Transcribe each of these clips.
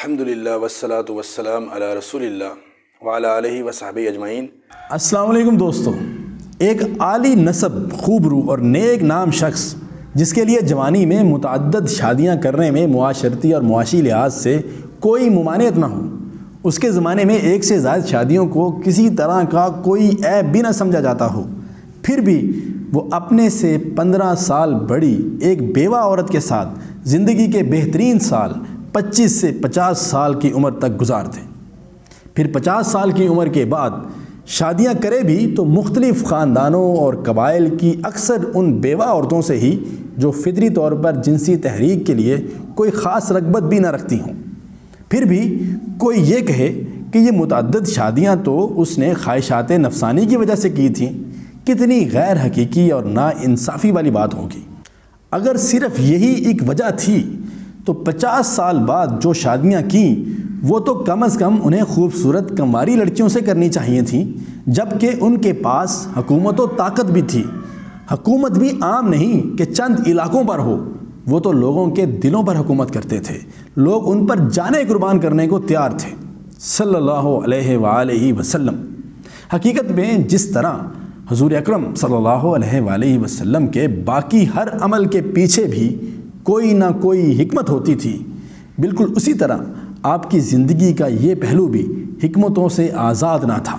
الحمدللہ والصلاة والسلام علی رسول اللہ وعلی آلہ وصحبہ اجمعین۔ السلام علیکم دوستو، ایک عالی نسب، خوب روح اور نیک نام شخص جس کے لیے جوانی میں متعدد شادیاں کرنے میں معاشرتی اور معاشی لحاظ سے کوئی ممانعت نہ ہو، اس کے زمانے میں ایک سے زائد شادیوں کو کسی طرح کا کوئی عیب بھی نہ سمجھا جاتا ہو، پھر بھی وہ اپنے سے 15 سال بڑی ایک بیوہ عورت کے ساتھ زندگی کے بہترین سال 25 سے 50 سال کی عمر تک گزارتے، پھر 50 سال کی عمر کے بعد شادیاں کرے بھی تو مختلف خاندانوں اور قبائل کی اکثر ان بیوہ عورتوں سے ہی جو فطری طور پر جنسی تحریک کے لیے کوئی خاص رغبت بھی نہ رکھتی ہوں۔ پھر بھی کوئی یہ کہے کہ یہ متعدد شادیاں تو اس نے خواہشات نفسانی کی وجہ سے کی تھیں، کتنی غیر حقیقی اور نا انصافی والی بات ہوگی۔ اگر صرف یہی ایک وجہ تھی تو 50 سال بعد جو شادیاں کیں وہ تو کم از کم انہیں خوبصورت کنواری لڑکیوں سے کرنی چاہیے تھیں، جبکہ ان کے پاس حکومت و طاقت بھی تھی۔ حکومت بھی عام نہیں کہ چند علاقوں پر ہو، وہ تو لوگوں کے دلوں پر حکومت کرتے تھے، لوگ ان پر جانیں قربان کرنے کو تیار تھے صلی اللہ علیہ وآلہ وسلم۔ حقیقت میں جس طرح حضور اکرم صلی اللہ علیہ وآلہ وسلم کے باقی ہر عمل کے پیچھے بھی کوئی نہ کوئی حکمت ہوتی تھی، بالکل اسی طرح آپ کی زندگی کا یہ پہلو بھی حکمتوں سے آزاد نہ تھا۔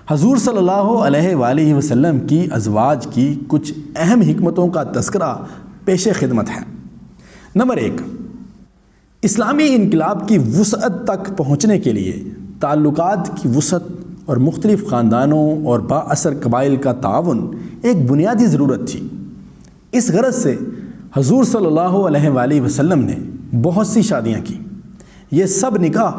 حضور صلی اللہ علیہ وآلہ وسلم کی ازواج کی کچھ اہم حکمتوں کا تذکرہ پیش خدمت ہے۔ نمبر 1، اسلامی انقلاب کی وسعت تک پہنچنے کے لیے تعلقات کی وسعت اور مختلف خاندانوں اور با اثر قبائل کا تعاون ایک بنیادی ضرورت تھی۔ اس غرض سے حضور صلی اللہ علیہ وآلہ وسلم نے بہت سی شادیاں کی۔ یہ سب نکاح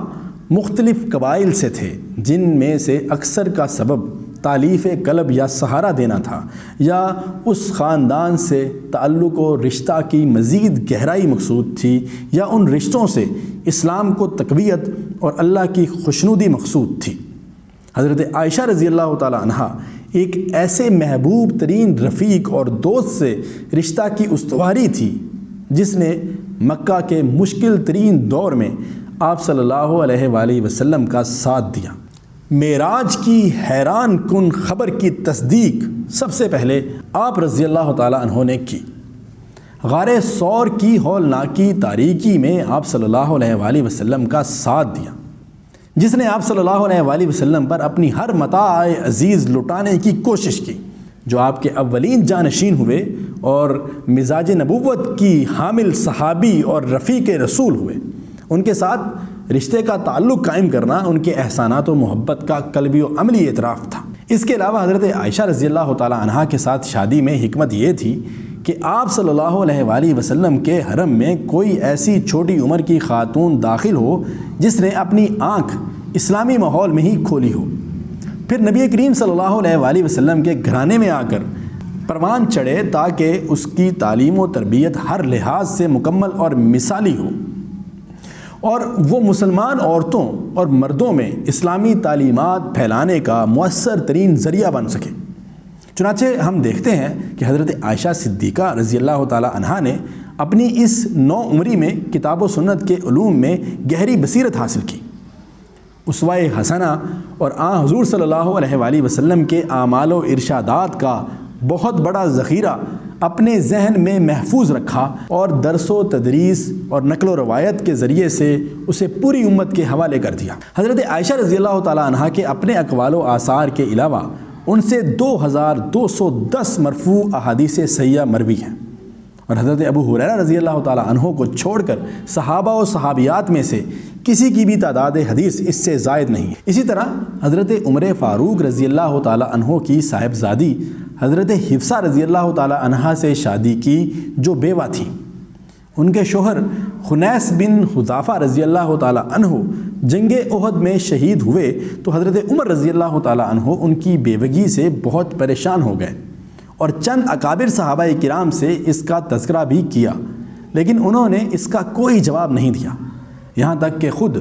مختلف قبائل سے تھے، جن میں سے اکثر کا سبب تالیف قلب یا سہارا دینا تھا، یا اس خاندان سے تعلق و رشتہ کی مزید گہرائی مقصود تھی، یا ان رشتوں سے اسلام کو تقویت اور اللہ کی خوشنودی مقصود تھی۔ حضرت عائشہ رضی اللہ تعالی عنہا ایک ایسے محبوب ترین رفیق اور دوست سے رشتہ کی استواری تھی جس نے مکہ کے مشکل ترین دور میں آپ صلی اللہ علیہ وآلہ وسلم کا ساتھ دیا۔ معراج کی حیران کن خبر کی تصدیق سب سے پہلے آپ رضی اللہ تعالی عنہ نے کی۔ غار ثور کی ہولناکی تاریکی میں آپ صلی اللہ علیہ وآلہ وسلم کا ساتھ دیا، جس نے آپ صلی اللہ علیہ وآلہ وسلم پر اپنی ہر متاع عزیز لٹانے کی کوشش کی، جو آپ کے اولین جانشین ہوئے اور مزاج نبوت کی حامل صحابی اور رفیق رسول ہوئے۔ ان کے ساتھ رشتے کا تعلق قائم کرنا ان کے احسانات و محبت کا قلبی و عملی اعتراف تھا۔ اس کے علاوہ حضرت عائشہ رضی اللہ تعالی عنہا کے ساتھ شادی میں حکمت یہ تھی کہ آپ صلی اللہ علیہ وآلہ وسلم کے حرم میں کوئی ایسی چھوٹی عمر کی خاتون داخل ہو جس نے اپنی آنکھ اسلامی ماحول میں ہی کھولی ہو، پھر نبی کریم صلی اللہ علیہ وآلہ وسلم کے گھرانے میں آ کر پروان چڑھے تاکہ اس کی تعلیم و تربیت ہر لحاظ سے مکمل اور مثالی ہو، اور وہ مسلمان عورتوں اور مردوں میں اسلامی تعلیمات پھیلانے کا مؤثر ترین ذریعہ بن سکے۔ چنانچہ ہم دیکھتے ہیں کہ حضرت عائشہ صدیقہ رضی اللہ تعالی عنہا نے اپنی اس نو عمری میں کتاب و سنت کے علوم میں گہری بصیرت حاصل کی۔ اسوہ حسنہ اور آن حضور صلی اللہ علیہ وآلہ وسلم کے اعمال و ارشادات کا بہت بڑا ذخیرہ اپنے ذہن میں محفوظ رکھا، اور درس و تدریس اور نقل و روایت کے ذریعے سے اسے پوری امت کے حوالے کر دیا۔ حضرت عائشہ رضی اللہ تعالی عنہا کے اپنے اقوال و آثار کے علاوہ ان سے 2210 مرفوع احادیث صحیحہ مروی ہیں، اور حضرت ابو ہریرہ رضی اللہ تعالی عنہ کو چھوڑ کر صحابہ و صحابیات میں سے کسی کی بھی تعداد حدیث اس سے زائد نہیں۔ اسی طرح حضرت عمر فاروق رضی اللہ تعالی عنہ کی صاحبزادی حضرت حفصہ رضی اللہ تعالی عنہا سے شادی کی، جو بیوہ تھی۔ ان کے شوہر خنیس بن حذافہ رضی اللہ تعالی عنہ جنگ احد میں شہید ہوئے تو حضرت عمر رضی اللہ تعالی عنہ ان کی بیوگی سے بہت پریشان ہو گئے، اور چند اکابر صحابہ کرام سے اس کا تذکرہ بھی کیا، لیکن انہوں نے اس کا کوئی جواب نہیں دیا، یہاں تک کہ خود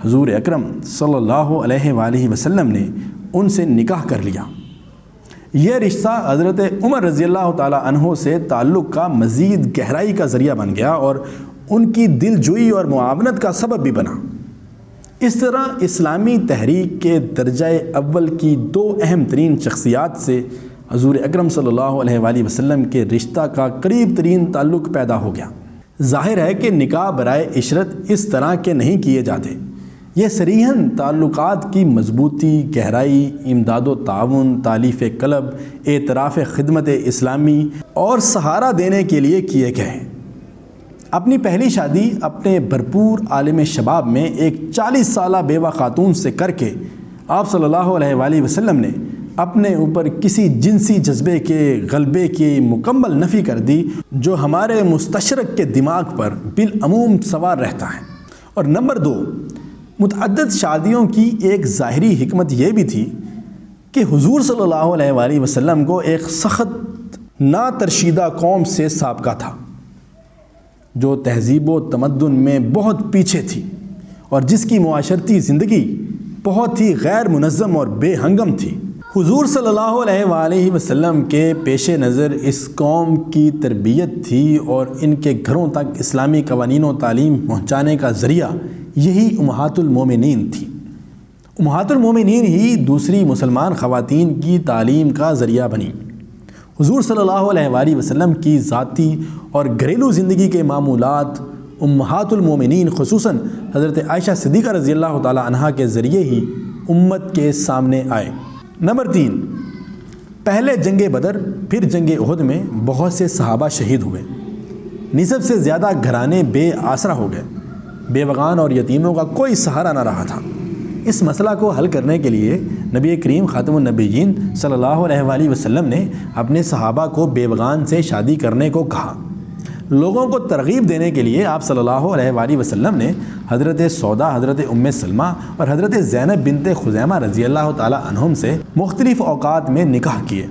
حضور اکرم صلی اللہ علیہ وآلہ وسلم نے ان سے نکاح کر لیا۔ یہ رشتہ حضرت عمر رضی اللہ تعالی عنہ سے تعلق کا مزید گہرائی کا ذریعہ بن گیا، اور ان کی دل جوئی اور معاونت کا سبب بھی بنا۔ اس طرح اسلامی تحریک کے درجہ اول کی دو اہم ترین شخصیات سے حضور اکرم صلی اللہ علیہ وآلہ وسلم کے رشتہ کا قریب ترین تعلق پیدا ہو گیا۔ ظاہر ہے کہ نکاح برائے عشرت اس طرح کے نہیں کیے جاتے، یہ صریحاً تعلقات کی مضبوطی، گہرائی، امداد و تعاون، تالیف قلب، اعتراف خدمت اسلامی اور سہارا دینے کے لیے کیے گئے ہیں۔ اپنی پہلی شادی اپنے بھرپور عالم شباب میں ایک 40 سالہ بیوہ خاتون سے کر کے آپ صلی اللہ علیہ وآلہ وسلم نے اپنے اوپر کسی جنسی جذبے کے غلبے کی مکمل نفی کر دی جو ہمارے مستشرق کے دماغ پر بالعموم سوار رہتا ہے۔ اور نمبر 2، متعدد شادیوں کی ایک ظاہری حکمت یہ بھی تھی کہ حضور صلی اللہ علیہ وآلہ وسلم کو ایک سخت ناترشیدہ قوم سے سابقہ تھا جو تہذیب و تمدن میں بہت پیچھے تھی اور جس کی معاشرتی زندگی بہت ہی غیر منظم اور بے ہنگم تھی۔ حضور صلی اللہ علیہ وآلہ وسلم کے پیش نظر اس قوم کی تربیت تھی اور ان کے گھروں تک اسلامی قوانین و تعلیم پہنچانے کا ذریعہ یہی امہات المومنین تھی۔ امہات المومنین ہی دوسری مسلمان خواتین کی تعلیم کا ذریعہ بنی۔ حضور صلی اللہ علیہ وآلہ وسلم کی ذاتی اور گھریلو زندگی کے معمولات امہات المومنین خصوصاً حضرت عائشہ صدیقہ رضی اللہ تعالی عنہا کے ذریعے ہی امت کے سامنے آئے۔ نمبر 3، پہلے جنگ بدر پھر جنگ احد میں بہت سے صحابہ شہید ہوئے، نصف سے زیادہ گھرانے بے آسرا ہو گئے، بیوگان اور یتیموں کا کوئی سہارا نہ رہا تھا۔ اس مسئلہ کو حل کرنے کے لیے نبی کریم خاتم النبیین صلی اللہ علیہ وآلہ وسلم نے اپنے صحابہ کو بیوگان سے شادی کرنے کو کہا۔ لوگوں کو ترغیب دینے کے لیے آپ صلی اللہ علیہ وآلہ وسلم نے حضرت سودا، حضرت ام سلمہ اور حضرت زینب بنت خزیمہ رضی اللہ تعالی عنہم سے مختلف اوقات میں نکاح کیے۔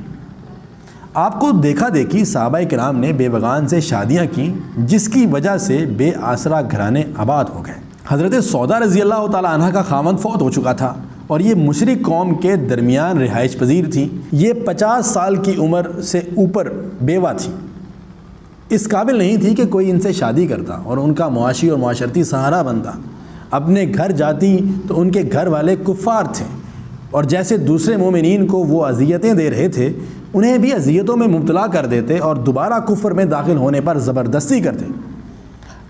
آپ کو دیکھا دیکھی صحابہ کرام نے بیوگان سے شادیاں کی جس کی وجہ سے بے آسرا گھرانے آباد ہو گئے۔ حضرت سودا رضی اللہ تعالی عنہ کا خاوند فوت ہو چکا تھا اور یہ مشرک قوم کے درمیان رہائش پذیر تھی۔ یہ 50 سال کی عمر سے اوپر بیوہ تھی، اس قابل نہیں تھی کہ کوئی ان سے شادی کرتا اور ان کا معاشی اور معاشرتی سہارا بنتا۔ اپنے گھر جاتی تو ان کے گھر والے کفار تھے اور جیسے دوسرے مومنین کو وہ اذیتیں دے رہے تھے انہیں بھی اذیتوں میں مبتلا کر دیتے اور دوبارہ کفر میں داخل ہونے پر زبردستی کرتے۔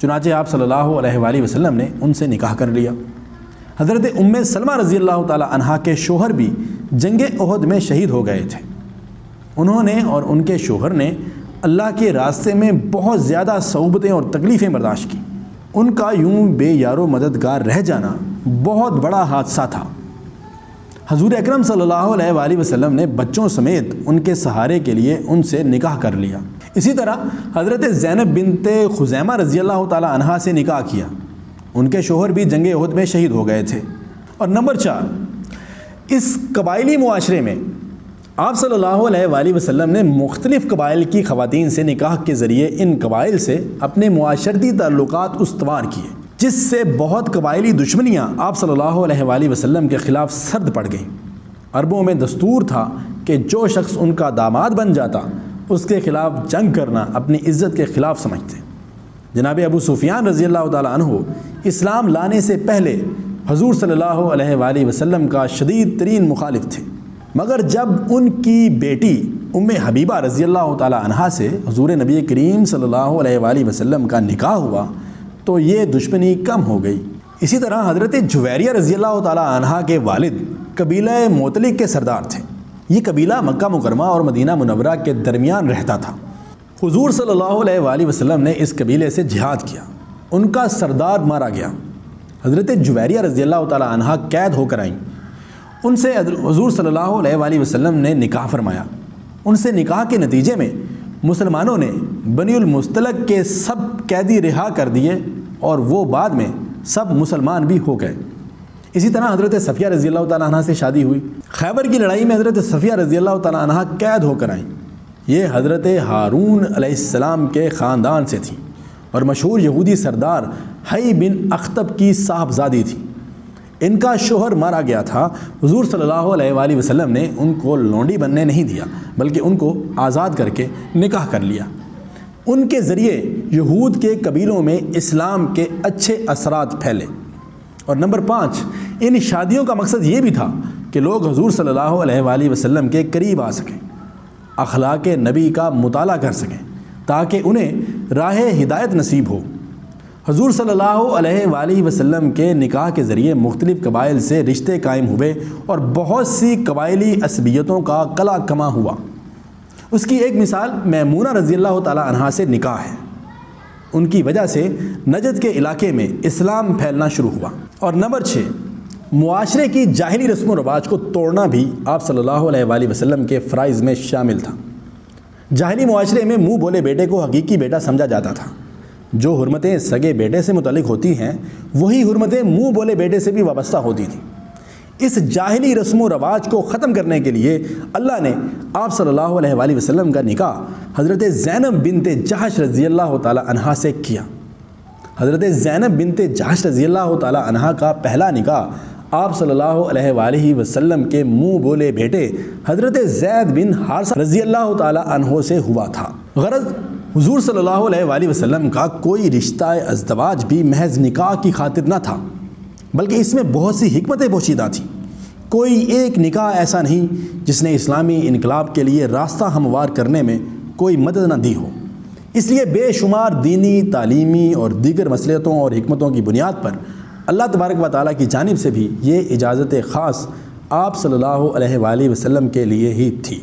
چنانچہ آپ صلی اللہ علیہ وآلہ وسلم نے ان سے نکاح کر لیا۔ حضرت ام سلمہ رضی اللہ تعالی عنہا کے شوہر بھی جنگ احد میں شہید ہو گئے تھے۔ انہوں نے اور ان کے شوہر نے اللہ کے راستے میں بہت زیادہ صعوبتیں اور تکلیفیں برداشت کی۔ ان کا یوں بے یار و مددگار رہ جانا بہت بڑا حادثہ تھا۔ حضور اکرم صلی اللہ علیہ وآلہ وسلم نے بچوں سمیت ان کے سہارے کے لیے ان سے نکاح کر لیا۔ اسی طرح حضرت زینب بنت خزیمہ رضی اللہ تعالی عنہا سے نکاح کیا، ان کے شوہر بھی جنگ احد میں شہید ہو گئے تھے۔ اور نمبر 4، اس قبائلی معاشرے میں آپ صلی اللہ علیہ وآلہ وسلم نے مختلف قبائل کی خواتین سے نکاح کے ذریعے ان قبائل سے اپنے معاشرتی تعلقات استوار کیے، جس سے بہت قبائلی دشمنیاں آپ صلی اللہ علیہ وآلہ وسلم کے خلاف سرد پڑ گئیں۔ عربوں میں دستور تھا کہ جو شخص ان کا داماد بن جاتا اس کے خلاف جنگ کرنا اپنی عزت کے خلاف سمجھتے۔ جناب ابو سفیان رضی اللہ تعالی عنہ اسلام لانے سے پہلے حضور صلی اللہ علیہ وآلہ وسلم کا شدید ترین مخالف تھے، مگر جب ان کی بیٹی ام حبیبہ رضی اللہ تعالی عنہا سے حضور نبی کریم صلی اللہ علیہ وآلہ وسلم کا نکاح ہوا تو یہ دشمنی کم ہو گئی۔ اسی طرح حضرت جویریہ رضی اللہ تعالی عنہا کے والد قبیلہ موطلق کے سردار تھے۔ یہ قبیلہ مکہ مکرمہ اور مدینہ منورہ کے درمیان رہتا تھا۔ حضور صلی اللہ علیہ وآلہ وسلم نے اس قبیلے سے جہاد کیا، ان کا سردار مارا گیا۔ حضرت جویریہ رضی اللہ تعالی عنہا قید ہو کر آئیں، ان سے حضور صلی اللہ علیہ وآلہ وسلم نے نکاح فرمایا۔ ان سے نکاح کے نتیجے میں مسلمانوں نے بنی المصطلق کے سب قیدی رہا کر دیے اور وہ بعد میں سب مسلمان بھی ہو گئے۔ اسی طرح حضرت صفیہ رضی اللہ تعالیٰ عنہ سے شادی ہوئی۔ خیبر کی لڑائی میں حضرت صفیہ رضی اللہ تعالیٰ عنہ قید ہو کر آئیں۔ یہ حضرت ہارون علیہ السلام کے خاندان سے تھیں اور مشہور یہودی سردار حی بن اخطب کی صاحبزادی تھی۔ ان کا شوہر مارا گیا تھا۔ حضور صلی اللہ علیہ وآلہ وسلم نے ان کو لونڈی بننے نہیں دیا بلکہ ان کو آزاد کر کے نکاح کر لیا۔ ان کے ذریعے یہود کے قبیلوں میں اسلام کے اچھے اثرات پھیلے۔ اور نمبر 5، ان شادیوں کا مقصد یہ بھی تھا کہ لوگ حضور صلی اللہ علیہ وآلہ وسلم کے قریب آ سکیں، اخلاق نبی کا مطالعہ کر سکیں، تاکہ انہیں راہ ہدایت نصیب ہو۔ حضور صلی اللہ علیہ وآلہ وسلم کے نکاح کے ذریعے مختلف قبائل سے رشتے قائم ہوئے اور بہت سی قبائلی عصبیتوں کا قلع کما ہوا۔ اس کی ایک مثال میمونہ رضی اللہ تعالیٰ عنہا سے نکاح ہے۔ ان کی وجہ سے نجد کے علاقے میں اسلام پھیلنا شروع ہوا۔ اور نمبر 6، معاشرے کی جاہلی رسم و رواج کو توڑنا بھی آپ صلی اللہ علیہ وآلہ وسلم کے فرائض میں شامل تھا۔ جاہلی معاشرے میں منہ بولے بیٹے کو حقیقی بیٹا سمجھا جاتا تھا۔ جو حرمتیں سگے بیٹے سے متعلق ہوتی ہیں وہی حرمتیں منہ بولے بیٹے سے بھی وابستہ ہوتی تھیں۔ اس جاہلی رسم و رواج کو ختم کرنے کے لیے اللہ نے آپ صلی اللہ علیہ وآلہ وسلم کا نکاح حضرت زینب بنت جحش رضی اللہ تعالی عنہا سے کیا۔ حضرت زینب بنت جحش رضی اللہ تعالی عنہا کا پہلا نکاح آپ صلی اللہ علیہ وآلہ وسلم کے منہ بولے بیٹے حضرت زید بن حارثہ رضی اللہ تعالی عنہ سے ہوا تھا۔ غرض حضور صلی اللہ علیہ وآلہ وسلم کا کوئی رشتہ ازدواج بھی محض نکاح کی خاطر نہ تھا، بلکہ اس میں بہت سی حکمتیں پوشیدہ تھیں۔ کوئی ایک نکاح ایسا نہیں جس نے اسلامی انقلاب کے لیے راستہ ہموار کرنے میں کوئی مدد نہ دی ہو۔ اس لیے بے شمار دینی، تعلیمی اور دیگر مصلحتوں اور حکمتوں کی بنیاد پر اللہ تبارک و تعالیٰ کی جانب سے بھی یہ اجازت خاص آپ صلی اللہ علیہ وآلہ وسلم کے لیے ہی تھی۔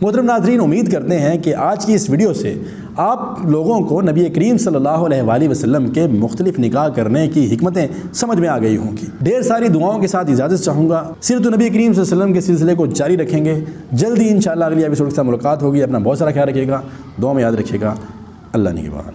محترم ناظرین، امید کرتے ہیں کہ آج کی اس ویڈیو سے آپ لوگوں کو نبی کریم صلی اللہ علیہ وآلہ وسلم کے مختلف نکاح کرنے کی حکمتیں سمجھ میں آ گئی ہوں گی۔ ڈھیر ساری دعاؤں کے ساتھ اجازت چاہوں گا۔ سیرت نبی کریم صلی اللہ علیہ وسلم کے سلسلے کو جاری رکھیں گے۔ جلدی انشاءاللہ اگلی ایپیسوڈ کے ساتھ ملاقات ہوگی۔ اپنا بہت سارا خیال رکھیے گا، دعا میں یاد رکھیے گا۔ اللہ نگہبان۔